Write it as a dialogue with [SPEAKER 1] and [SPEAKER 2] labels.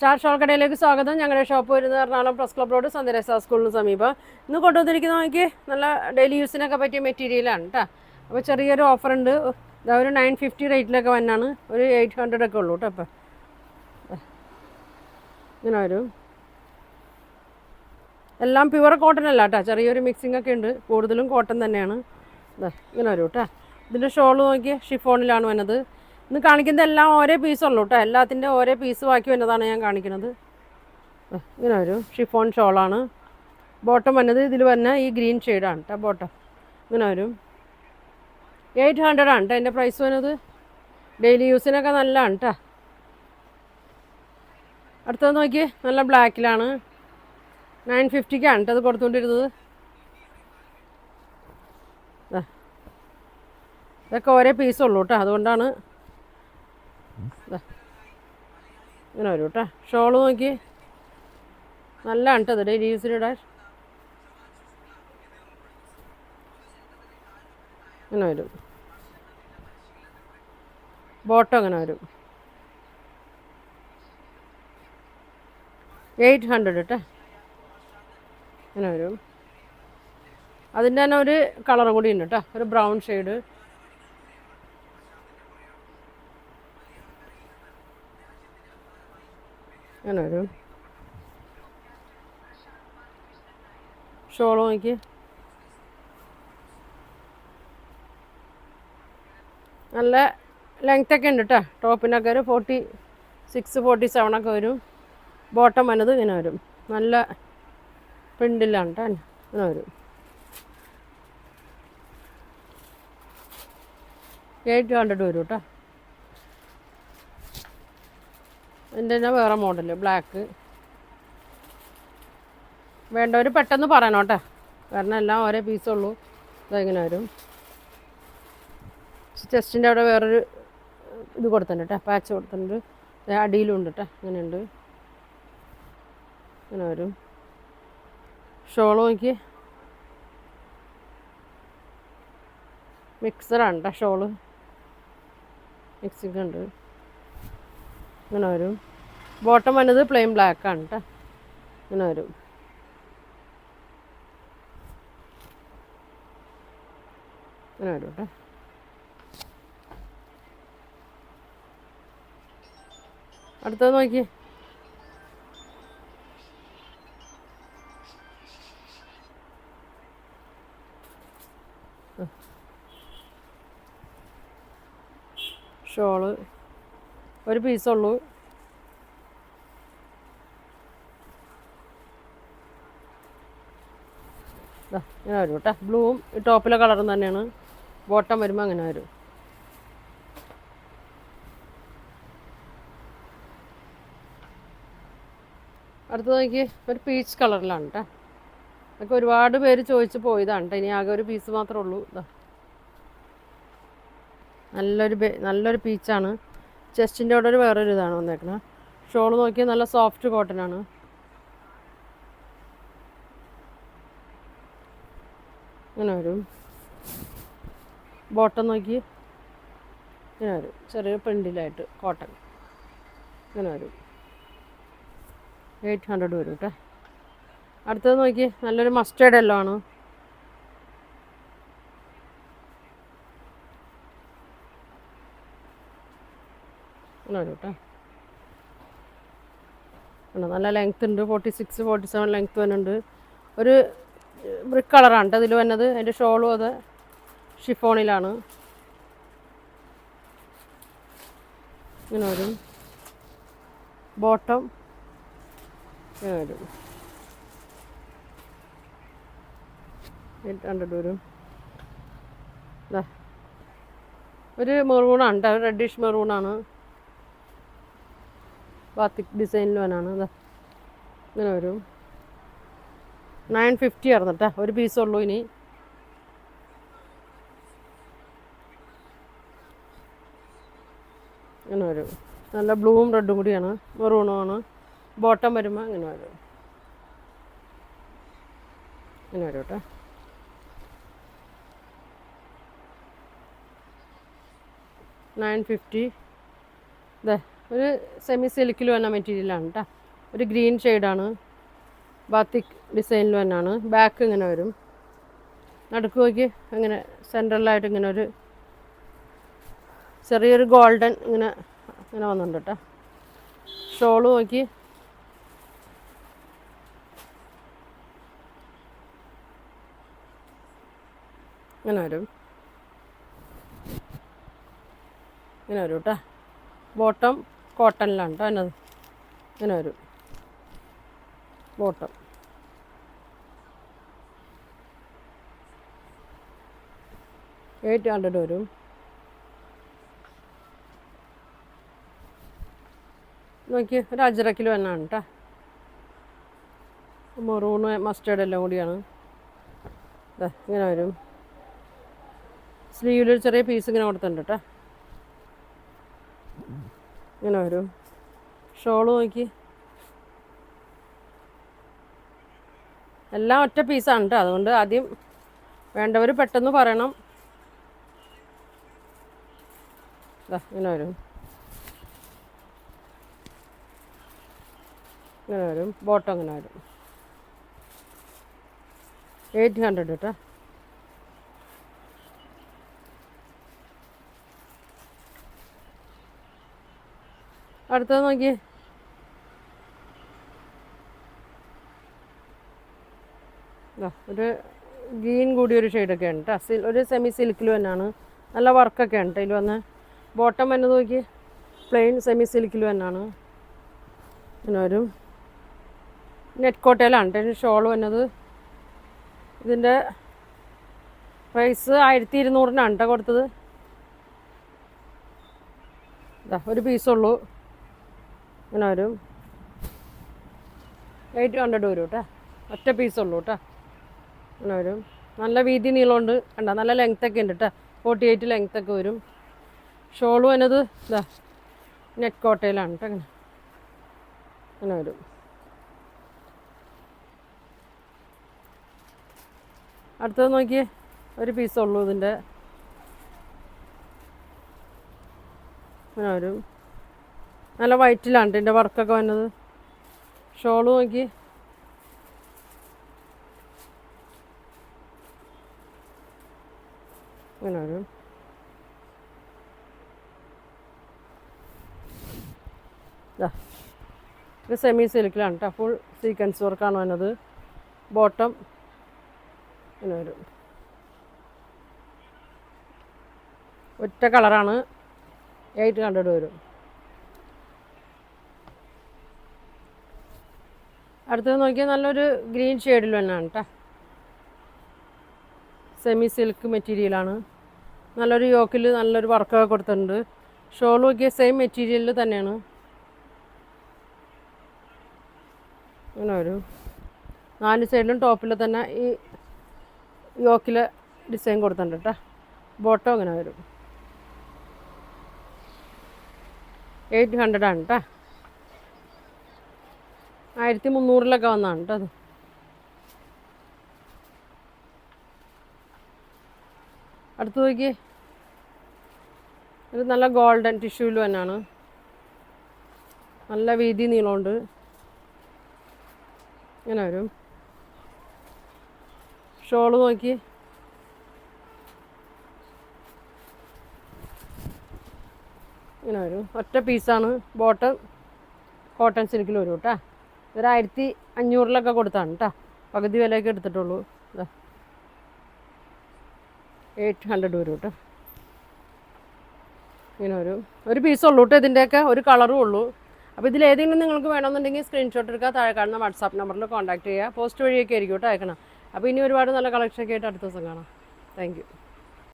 [SPEAKER 1] Star shawl കടയിലേക്ക് സ്വാഗതം. ഞങ്ങളുടെ ഷോപ്പ് വരുന്നത് എറണാകുളം പ്രസ് ക്ലബ് റോഡ് സന്ധ്യരസ സ്കൂളിന് സമീപം. ഇന്ന് കൊണ്ടുവന്നിരിക്കുന്ന നോക്കി നല്ല ഡെയിലി യൂസിനൊക്കെ പറ്റിയ മെറ്റീരിയലാണ് കേട്ടോ. അപ്പോൾ ചെറിയൊരു ഓഫറുണ്ട്. ഇതാ ഒരു 950 റേറ്റിലൊക്കെ വന്നാണ്, ഒരു 800 ഒക്കെ ഉള്ളൂ കേട്ടോ. അപ്പം ഇങ്ങനെ വരും. എല്ലാം പ്യുവർ കോട്ടൺ അല്ല കേട്ടോ, ചെറിയൊരു മിക്സിംഗ് ഒക്കെ ഉണ്ട്. കൂടുതലും കോട്ടൺ തന്നെയാണ്. ഇങ്ങനെ വരും കേട്ടോ. ഇതിൻ്റെ ഷോൾ നോക്കി ഷിഫോണിലാണ് വന്നത്. ഇന്ന് കാണിക്കുന്നത് എല്ലാം ഓരോ പീസുള്ളൂ കേട്ടോ. എല്ലാത്തിൻ്റെ ഓരോ പീസ് ബാക്കി വന്നതാണ് ഞാൻ കാണിക്കുന്നത്. ഇങ്ങനെ വരും. ഷിഫോൺ ഷോളാണ്. ബോട്ടം വന്നത് ഇതിൽ വന്ന ഈ ഗ്രീൻ ഷെയ്ഡാണ് കേട്ടോ ബോട്ടം. ഇങ്ങനെ വരും. 800 ആണ് കേട്ടോ എൻ്റെ പ്രൈസ് വന്നത്. ഡെയിലി യൂസിനൊക്കെ നല്ലതാണ് കേട്ടോ. അടുത്തത് നോക്കി നല്ല ബ്ലാക്കിലാണ്. 950-ക്കാണ് കേട്ടോ അത് കൊടുത്തുകൊണ്ടിരുന്നത്. ഇതൊക്കെ ഓരോ പീസുള്ളൂ കേട്ടോ, അതുകൊണ്ടാണ്. ഇങ്ങനെ വരും കേട്ടോ. ഷോള് നോക്കി നല്ലതാണ് കേട്ടോ, അത് ഡെയിലി യൂസിനിടാൻ. ഇങ്ങനെ വരും. ബോട്ടം അങ്ങനെ വരും. 800 കേട്ടോ. ഇങ്ങനെ വരും. അതിൻ്റെ തന്നെ ഒരു കളറും കൂടി ഉണ്ട് കേട്ടോ, ഒരു ബ്രൗൺ ഷെയ്ഡ്. അങ്ങനെ വരും. ഷോൾ നോക്കി നല്ല ലെങ്ത്തൊക്കെ ഉണ്ട് കേട്ടോ. ടോപ്പിനൊക്കെ ഒരു 46, 47 ഒക്കെ വരും. ബോട്ടം വന്നത് ഇങ്ങനെ വരും. നല്ല പ്രിൻ്റിലാണ് കേട്ടോ. ഇങ്ങനെ വരും. 800 വരും കേട്ടോ. ഇതിൻ്റെ തന്നെ വേറെ മോഡൽ ബ്ലാക്ക്. വേണ്ടവർ പെട്ടെന്ന് പറയണം കേട്ടോ, കാരണം എല്ലാം ഓരോ പീസുള്ളൂ. ഇങ്ങനെ വരും. ചെസ്റ്റിൻ്റെ അവിടെ വേറൊരു ഇത് കൊടുത്തിട്ടുണ്ട് കേട്ടോ, പാച്ച് കൊടുത്തിട്ടുണ്ട്. അടിയിലുണ്ട് കേട്ടോ. ഇങ്ങനെയുണ്ട്. ഇങ്ങനെ വരും. ഷോൾ നോക്കി മിക്സറാണ് കേട്ടോ ഷോള്. മിക്സിങ് ഉണ്ട്. ഇങ്ങനെ വരും. ബോട്ടം വന്നത് പ്ലെയിൻ ബ്ലാക്കാണ് കേട്ടോ. ഇങ്ങനെ വരും. ഇങ്ങനെ വരും കേട്ടോ. അടുത്തത് നോക്കി. ഷോള് ഒരു പീസുള്ളൂ. ഇങ്ങനെ വരും കേട്ടോ. ബ്ലൂവും ടോപ്പിലെ കളറും തന്നെയാണ്. ബോട്ടം വരുമ്പോൾ അങ്ങനെ വരും. അടുത്ത് നോക്കി ഒരു പീച്ച് കളറിലാണ് കേട്ടോ. അതൊക്കെ ഒരുപാട് പേര് ചോദിച്ച് പോയതാണ് കേട്ടോ. ഇനി ആകെ ഒരു പീസ് മാത്രമേ ഉള്ളൂ. നല്ലൊരു പീച്ചാണ്. ചെസ്റ്റിൻ്റെ അവിടെ ഒരു വേറൊരു ഇതാണ് വന്നേക്കുന്നത്. ഷോൾ നോക്കിയാൽ നല്ല സോഫ്റ്റ് കോട്ടനാണ്. ഇങ്ങനെ വരും. ബോട്ടം നോക്കി ഇങ്ങനെ വരും. ചെറിയ പ്രിൻ്റിലായിട്ട് കോട്ടൺ. ഇങ്ങനെ വരും. 800 വരും കേട്ടോ. അടുത്തത് നോക്കി നല്ലൊരു മസ്റ്റേർഡ് എല്ലോ ആണ്. ഇങ്ങനെ വരും കേട്ടോ. നല്ല ലെങ്ത് ഉണ്ട്. 46, 47 ലെങ്ത് വരുന്നുണ്ട്. ഒരു ബ്രിക്ക് കളറാണ് കേട്ടോ ഇതിൽ വന്നത്. അതിൻ്റെ ഷോളും അത് ഷിഫോണിലാണ്. ഇങ്ങനെ വരും. ബോട്ടം ഇങ്ങനെ വരും. 800 വരും. ഒരു മെറൂണാണ് കേട്ടോ, റെഡിഷ് മെറൂണാണ്. ബാത്തിക് ഡിസൈനിൽ വനാണ്. ഇങ്ങനെ വരും. 950 ആയിരുന്നു കേട്ടോ. ഒരു പീസുള്ളൂ ഇനി. ഇങ്ങനെ വരും. നല്ല ബ്ലൂവും റെഡും കൂടിയാണ്. മെറൂണുമാണ്. ബോട്ടം വരുമ്പോൾ ഇങ്ങനെ വരും. ഇങ്ങനെ വരും കേട്ടോ. 950. ഒരു സെമി സിൽക്കിൽ വന്ന മെറ്റീരിയലാണ് കേട്ടോ. ഒരു ഗ്രീൻ ഷെയ്ഡാണ്. ബാത്തിക് ഡിസൈനിൽ തന്നെയാണ്. ബാക്ക് ഇങ്ങനെ വരും. നടുക്ക് നോക്കി അങ്ങനെ സെൻട്രലായിട്ട് ഇങ്ങനെ ഒരു ചെറിയൊരു ഗോൾഡൻ ഇങ്ങനെ ഇങ്ങനെ വന്നിട്ടുണ്ട് കേട്ടോ. ഷോള് നോക്കി ഇങ്ങനെ വരും. ഇങ്ങനെ വരും കേട്ടോ. ബോട്ടം കോട്ടണിലാണ് കേട്ടോ എന്നത്. ഇങ്ങനെ വരും ബോട്ടം. 800 വരും. നോക്കി ഒരു അജറക്കിൽ തന്നെയാണ് കേട്ടോ. മെറൂണ് മസ്റ്റേർഡ് എല്ലാം കൂടിയാണ്. ഇങ്ങനെ വരും. സ്ലീവിലൊരു ചെറിയ പീസ് ഇങ്ങനെ കൊടുത്തിട്ടുണ്ട് കേട്ടോ. ഇങ്ങനെ വരും. ഷോള് നോക്കി എല്ലാം ഒറ്റ പീസാണ് കേട്ടോ. അതുകൊണ്ട് ആദ്യം വേണ്ടവർ പെട്ടെന്ന് പറയണം. ഇങ്ങനെ വരും. ഇങ്ങനെ വരും. ബോട്ടം ഇങ്ങനെ വരും. 800 കേട്ടോ. അടുത്തത് നോക്കി. ഒരു ഗ്രീൻ കൂടി ഒരു ഷെയ്ഡൊക്കെ ഉണ്ട് കേട്ടോ. ഒരു സെമി സിൽക്കിൽ തന്നെയാണ്. നല്ല വർക്കൊക്കെ ഉണ്ട് ഇതിൽ വന്ന്. ബോട്ടം വന്നത് നോക്കി പ്ലെയിൻ സെമി സിൽക്കിൽ തന്നെയാണ്. ഇങ്ങനെ വരും. നെറ്റ് കോട്ടയിലാണ് കേട്ടോ ഷോൾ വന്നത്. ഇതിൻ്റെ പ്രൈസ് 1200 കേട്ടോ കൊടുത്തത്. ഒരു പീസുള്ളൂ. ഇങ്ങനെ വരും. 800 വരും കേട്ടോ. ഒറ്റ പീസുള്ളൂ കേട്ടോ. ഇങ്ങനെ വരും. നല്ല വീതി നീളമുണ്ട് കണ്ട. നല്ല ലെങ്ത്തൊക്കെ ഉണ്ട് കേട്ടോ. 48 ലെങ്ത്തൊക്കെ വരും. ഷോള് വന്നത് നെറ്റ് കോട്ടയിലാണ് കേട്ടോ. അങ്ങനെ അങ്ങനെ വരും. അടുത്തത് നോക്കിയേ ഒരു പീസുള്ളൂ ഇതിൻ്റെ. അങ്ങനെ വരും. നല്ല വൈറ്റിലാണ് ഇതിൻ്റെ വർക്കൊക്കെ വന്നത്. ഷോള് നോക്കി അങ്ങനെ വരും. ഇത് സെമി സിൽക്കിലാണ് കേട്ടോ. ഫുൾ സീക്വൻസ് വർക്കാണ് വന്നത്. ബോട്ടം ഇങ്ങനെ വരും. ഒറ്റ കളറാണ്. 800 വരും. അടുത്തത് നോക്കിയാൽ നല്ലൊരു ഗ്രീൻ ഷെയ്ഡിൽ തന്നെയാണ് കേട്ടോ. സെമി സിൽക്ക് മെറ്റീരിയലാണ്. നല്ലൊരു യോക്കിൽ നല്ലൊരു വർക്കൊക്കെ കൊടുത്തിട്ടുണ്ട്. ഷോൾ നോക്കിയ സെയിം മെറ്റീരിയലിൽ തന്നെയാണ്. അങ്ങനെ വരും. 4 സൈഡിലും ടോപ്പിൽ തന്നെ ഈ യോക്കിൽ ഡിസൈൻ കൊടുത്തിട്ടുണ്ട് കേട്ടോ. ബോട്ടം ഇങ്ങനെ വരും. 800 ആണ് കേട്ടോ. 1300 വന്നതാണ് കേട്ടോ അത്. അടുത്ത് നോക്കി. ഇത് നല്ല ഗോൾഡൻ ടിഷ്യൂല് തന്നെയാണ്. നല്ല വീതി നീളമുണ്ട്. ഇങ്ങനെ വരും. ഷോള് നോക്കി ഇങ്ങനെ വരും. ഒറ്റ പീസാണ്. ബോട്ടം കോട്ടൺ സിൽക്കിൽ വരും കേട്ടോ. ഇതൊരു 1500 കൊടുത്താണ് കേട്ടോ. പകുതി വിലയൊക്കെ എടുത്തിട്ടുള്ളൂ. 800 വരും കേട്ടോ. ഇങ്ങനെ വരും. ഒരു പീസുള്ളൂ കേട്ടോ. ഇതിൻ്റെയൊക്കെ ഒരു കളറും ഉള്ളൂ. അപ്പോൾ ഇതിലേതെങ്കിലും നിങ്ങൾക്ക് വേണമെന്നുണ്ടെങ്കിൽ സ്ക്രീൻഷോട്ട് എടുക്കുക. താഴെ കാണുന്ന വാട്സാപ്പ് നമ്പറിൽ കോൺടാക്ട് ചെയ്യുക. പോസ്റ്റ് വഴിയൊക്കെ ആയിരിക്കും കേട്ടോ അയക്കണം. അപ്പോൾ ഇനി ഒരുപാട് നല്ല കളക്ഷനൊക്കെ ആയിട്ട് അടുത്ത ദിവസം കാണാം. Thank you.